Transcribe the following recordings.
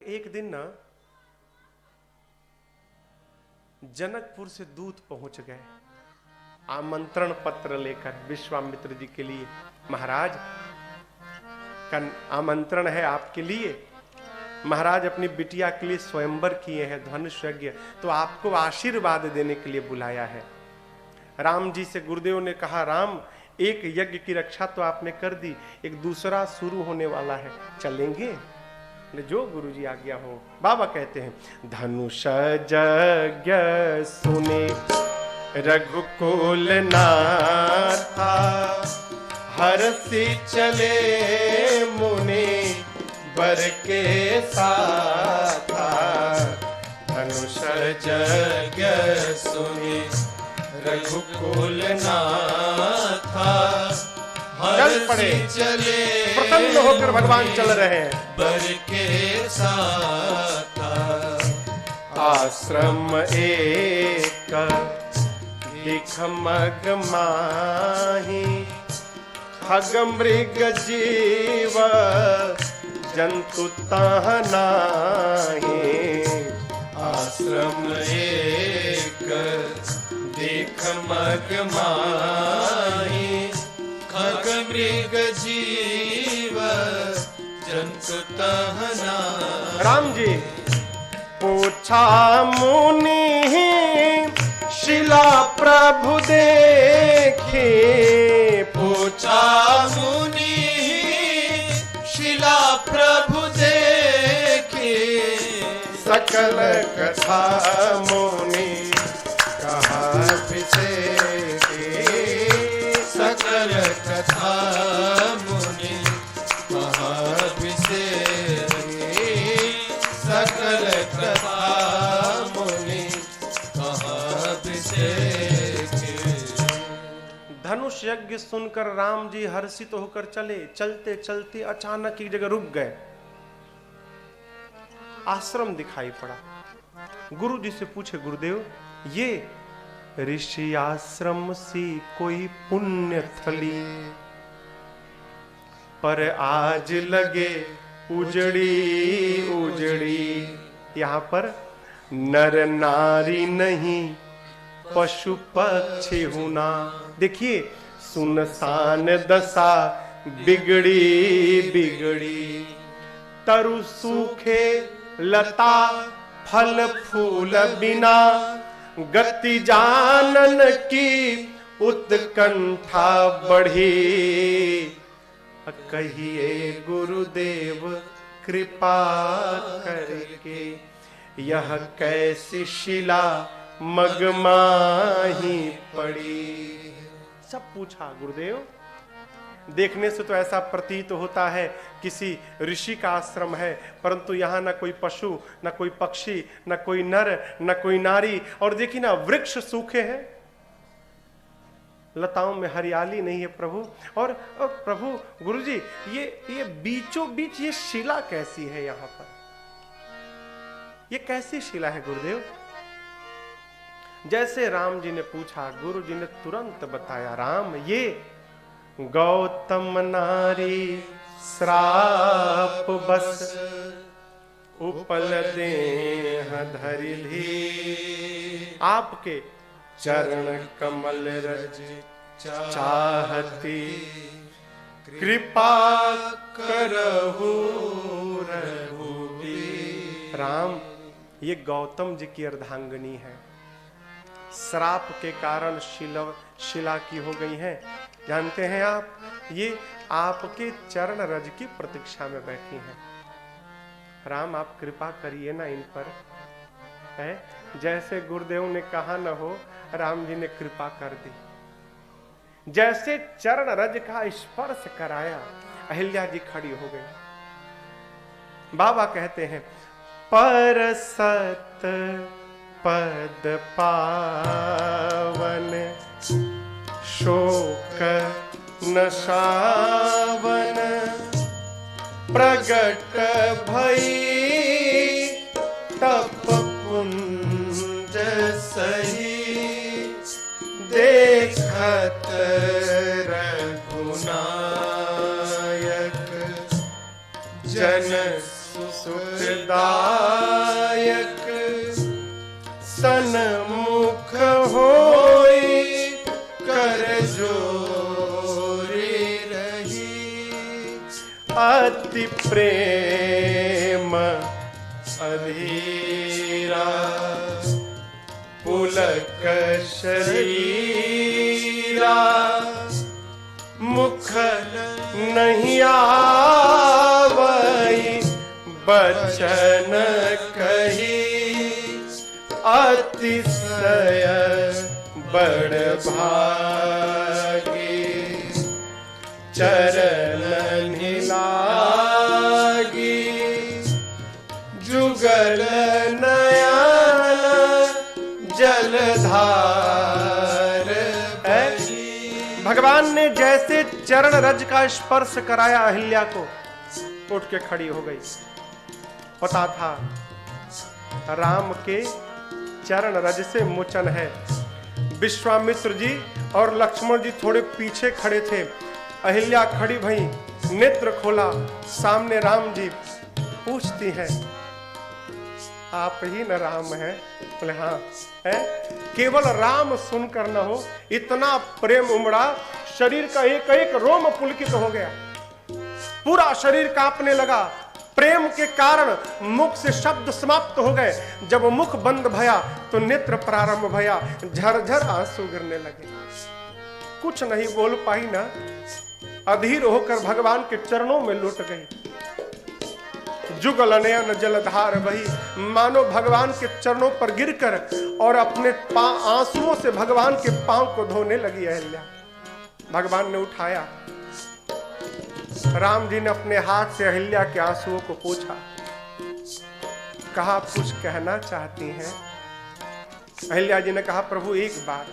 एक दिन ना जनकपुर से दूत पहुंच गए आमंत्रण पत्र लेकर विश्वामित्र जी के लिए। महाराज का आमंत्रण है आपके लिए। महाराज अपनी बिटिया के लिए स्वयंवर किए हैं, धनुष यज्ञ, तो आपको आशीर्वाद देने के लिए बुलाया है। राम जी से गुरुदेव ने कहा, राम एक यज्ञ की रक्षा तो आपने कर दी, एक दूसरा शुरू होने वाला है, चलेंगे? जो गुरु जी आज्ञा हो। बाबा कहते हैं, धनुष यज्ञ सुने रघुकुल नाथा, हरषि चले मुनि वर के साथा। धनुष यज्ञ सुने रघुकुल नाथा, चल पड़े, प्रसन्न होकर भगवान चल रहे हैं। वर के साथ आश्रम एक दिख मग माही, खग मृग जीव जंतु तह नाही। आश्रम एक दिख मग माही, खग मृग जीव जंतु तह नाही। राम जी पूछा मुनि शिला प्रभु देखे, पूछा मुनि शिला प्रभु देखे, सकल कथा मुनि कहा विषेके। सकल कथा मुनि कहा विषेके, सकल कथा मुनि कहा विषेके। धनुष यज्ञ सुनकर राम जी हर्षित होकर चले। चलते चलते अचानक एक जगह रुक गए। आश्रम दिखाई पड़ा। गुरु जी से पूछे, गुरुदेव ये ऋषि आश्रम सी कोई पुण्य थली, पर आज लगे उजड़ी उजड़ी। यहाँ पर नर नारी नहीं पशु पक्षी होना। देखिए सुनसान दशा बिगड़ी बिगड़ी, तरु सूखे लता फल फूल बिना, गति जानन की उत्कंठा बढ़ी। कहिए गुरुदेव कृपा करके, यह कैसी शिला मगमाही पड़ी। सब पूछा गुरुदेव। देखने से तो ऐसा प्रतीत होता है किसी ऋषि का आश्रम है, परंतु यहाँ न कोई पशु, न कोई पक्षी, न कोई नर, न कोई नारी, और देखिए ना वृक्ष सूखे हैं, लताओं में हरियाली नहीं है प्रभु। और प्रभु गुरुजी ये बीचों बीच ये शिला कैसी है यहाँ पर? ये कैसी शिला है गुरुदेव? जैसे राम जी ने पूछा, गुरु जी ने तुरंत बताया, राम ये गौतम नारी श्राप बस, उपल देह धरिली। आपके चरण कमल रज चाहती, कृपा करहु रघुबीर। राम ये गौतम जी की अर्धांगिनी है, श्राप के कारण शिला की हो गई है। जानते हैं आप, ये आपके चरण रज की प्रतीक्षा में बैठी हैं। राम आप कृपा करिए ना इन पर, है जैसे गुरुदेव ने कहा न हो, राम जी ने कृपा कर दी। जैसे चरण रज का स्पर्श कराया, अहिल्या जी खड़ी हो गई। बाबा कहते हैं, परसत पद पावन, शोक नशावन, प्रगट भई तप पुंज सही, देखत रघुनायक जन सुखदायक। लायक सन्मुख होई कर जोरी रही अति प्रेम अधीरा पुलक शरीरा मुख नहीं आवई बचन कही अतिशय बड़ भागी चरण लागी जुगल नयन जलधार। भगवान ने जैसे चरण रज का स्पर्श कराया अहिल्या को, उठ के खड़ी हो गई। पता था राम के चरण रज से मोचन है। विश्वामित्र जी और लक्ष्मण जी थोड़े पीछे खड़े थे। अहिल्या खड़ी भई, नेत्र खोला, सामने राम जी। पूछती हैं आप ही न राम हैं? बोले हाँ है। केवल राम सुनकर न हो, इतना प्रेम उमड़ा, शरीर का एक एक रोम पुलकित हो गया, पूरा शरीर कांपने लगा। प्रेम के कारण मुख से शब्द समाप्त हो गए। जब मुख बंद भया तो नेत्र प्रारंभ भया, झरझर आंसू गिरने लगे। कुछ नहीं बोल पाई ना, अधीर होकर भगवान के चरणों में लौट गई। जुगल नयन जलधार बही, मानो भगवान के चरणों पर गिरकर और अपने आंसुओं से भगवान के पांव को धोने लगी अहिल्या। भगवान ने उठाया, राम जी ने अपने हाथ से अहिल्या के आंसुओं को पोंछा। कहा कुछ कहना चाहती हैं? अहिल्या जी ने कहा प्रभु एक बात।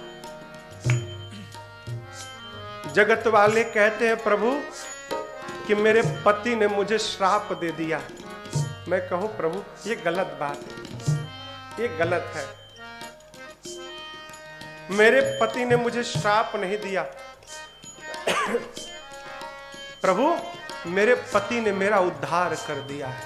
जगत वाले कहते हैं प्रभु कि मेरे पति ने मुझे श्राप दे दिया। मैं कहूं प्रभु ये गलत बात है, ये गलत है। मेरे पति ने मुझे श्राप नहीं दिया। प्रभु मेरे पति ने मेरा उद्धार कर दिया है।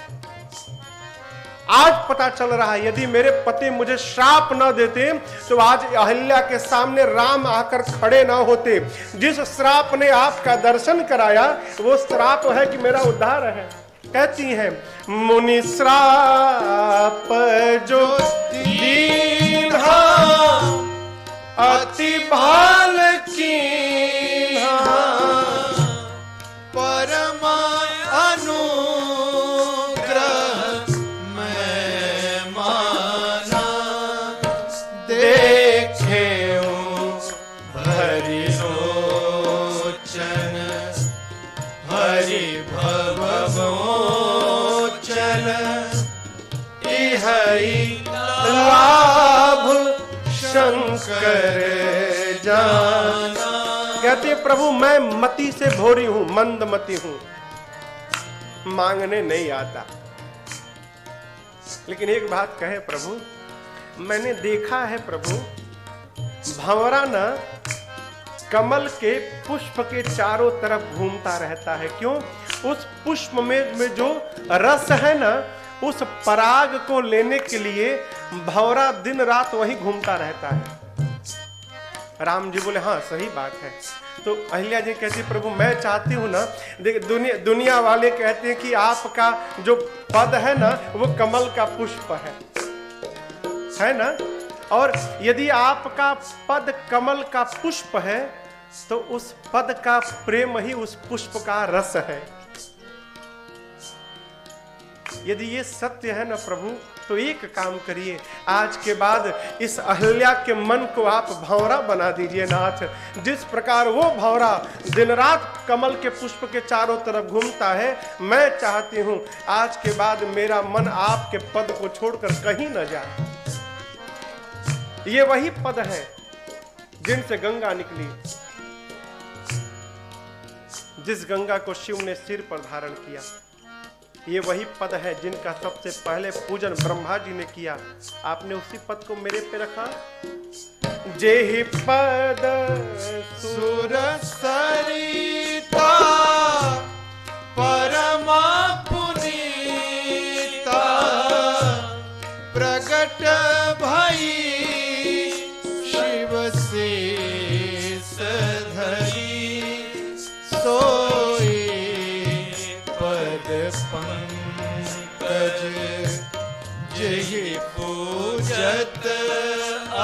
आज पता चल रहा है यदि मेरे पति मुझे श्राप न देते तो आज अहिल्या के सामने राम आकर खड़े ना होते। जिस श्राप ने आपका दर्शन कराया वो श्राप है कि मेरा उद्धार है। कहती हैं मुनि श्राप जो दीन्हा अति भाल कीन्हा परम अनुग्रह मैं माना देखे भरी लोचन हरि भवमोचन इहै लाभ शंकर जाना। कहते प्रभु मैं मति से भोरी हूं, मंदमती हूं, मांगने नहीं आता। लेकिन एक बात कहे प्रभु, मैंने देखा है प्रभु भंवरा न कमल के पुष्प के चारों तरफ घूमता रहता है। क्यों? उस पुष्प में जो रस है ना, उस पराग को लेने के लिए भंवरा दिन रात वहीं घूमता रहता है। राम जी बोले हाँ सही बात है। तो अहिल्या जी कहती प्रभु मैं चाहती हूँ ना, देख दुनिया वाले कहते हैं कि आपका जो पद है ना वो कमल का पुष्प है ना, और यदि आपका पद कमल का पुष्प है तो उस पद का प्रेम ही उस पुष्प का रस है। यदि ये सत्य है ना प्रभु तो एक काम करिए, आज के बाद इस अहिल्या के मन को आप भंवरा बना दीजिए नाथ। जिस प्रकार वो भंवरा दिन रात कमल के पुष्प के चारों तरफ घूमता है, मैं चाहती हूं आज के बाद मेरा मन आपके पद को छोड़कर कहीं न जाए। ये वही पद है जिनसे गंगा निकली, जिस गंगा को शिव ने सिर पर धारण किया। ये वही पद है जिनका सबसे पहले पूजन ब्रह्मा जी ने किया। आपने उसी पद को मेरे पे रखा। जेहि पद सुर सरिता परमा पुनीता प्रगट भई शिव से धरी सोई पद पंकज जेहि पूजत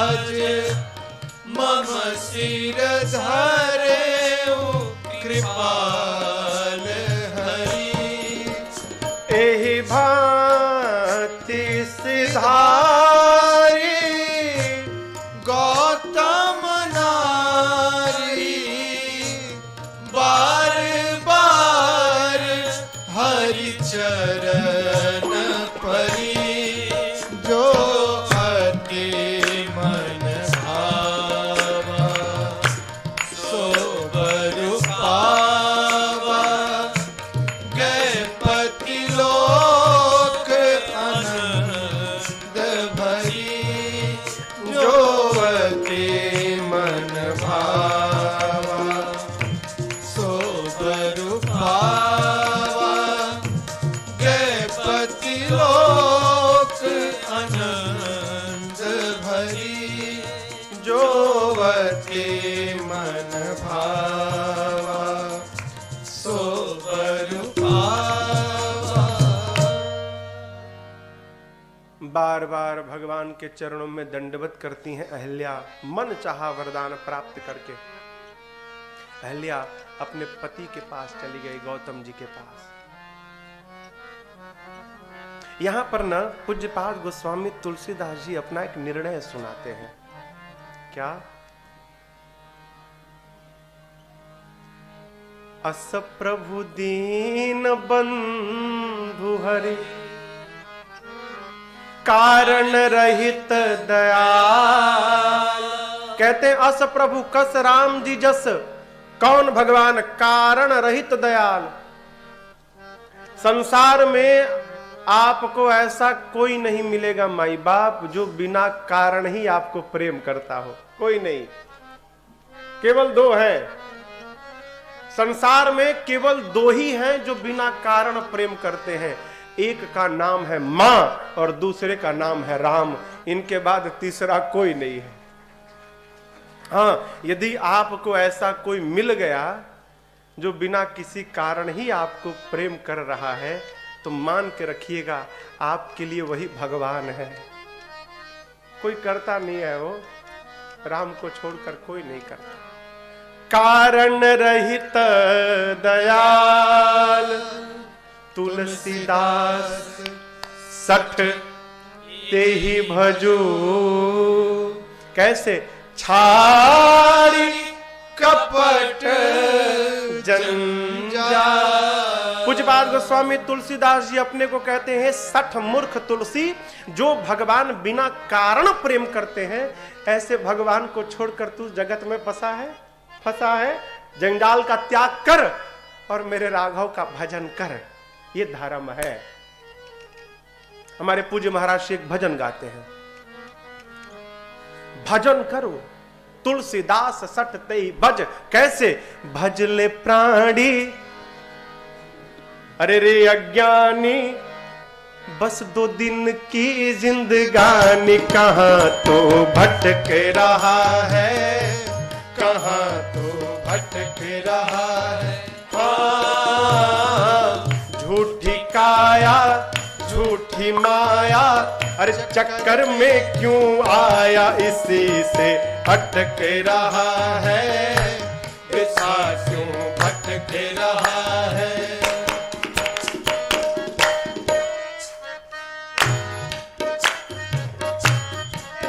अज मम सिर धरे कृपाल हरि एहि भांति सिधारी गौतम नारी बार बार हरि चरण परी जो अति मन भावा सो बरु पावा गए पति लोक आनंद भरी जो अति मन भावा सो बरु पावा गए पति लोक आनंद भरी जो अति मन भावा सो बरु पावा। बार बार भगवान के चरणों में दंडवत करती हैं अहिल्या, मन चाहा वरदान प्राप्त करके। अहिल्या अपने पति के पास चली गई, गौतम जी के पास। यहां पर न पूज्यपाद गोस्वामी तुलसीदास जी अपना एक निर्णय सुनाते हैं। क्या? अस प्रभु दीन बंधु हरि कारण रहित दयाल। कहते हैं अस प्रभु कस राम जी जस, कौन भगवान कारण रहित दयाल। संसार में आपको ऐसा कोई नहीं मिलेगा माई बाप जो बिना कारण ही आपको प्रेम करता हो, कोई नहीं। केवल दो हैं संसार में, केवल दो ही हैं जो बिना कारण प्रेम करते हैं। एक का नाम है मां और दूसरे का नाम है राम। इनके बाद तीसरा कोई नहीं है। हाँ, यदि आपको ऐसा कोई मिल गया जो बिना किसी कारण ही आपको प्रेम कर रहा है, तो मान के रखिएगा आपके लिए वही भगवान है। कोई करता नहीं है वो, राम को छोड़कर कोई नहीं करता। कारण रहित दयाल तुलसीदास सठ ते ही भजू। कैसे? छाड़ी कपट जंजाल। पूज्यपाद गोस्वामी तुलसीदास जी अपने को कहते हैं सठ मूर्ख तुलसी, जो भगवान बिना कारण प्रेम करते हैं। ऐसे भगवान को छोड़कर तू जगत में फंसा है। जंजाल का त्याग कर और मेरे राघव का भजन कर, ये धर्म है। हमारे पूज्य महाराज जी एक भजन गाते हैं, भजन करो तुलसीदास सठ ते भज। कैसे? भजले प्राणी अरे रे अज्ञानी, बस 2 दिन की जिंदगानी। कहां तो भटक रहा है, कहां तो भटक रहा है। हाँ, झूठी काया झूठी माया, अरे चक्कर में क्यों आया, इसी से अटक रहा है। ऐसा क्यों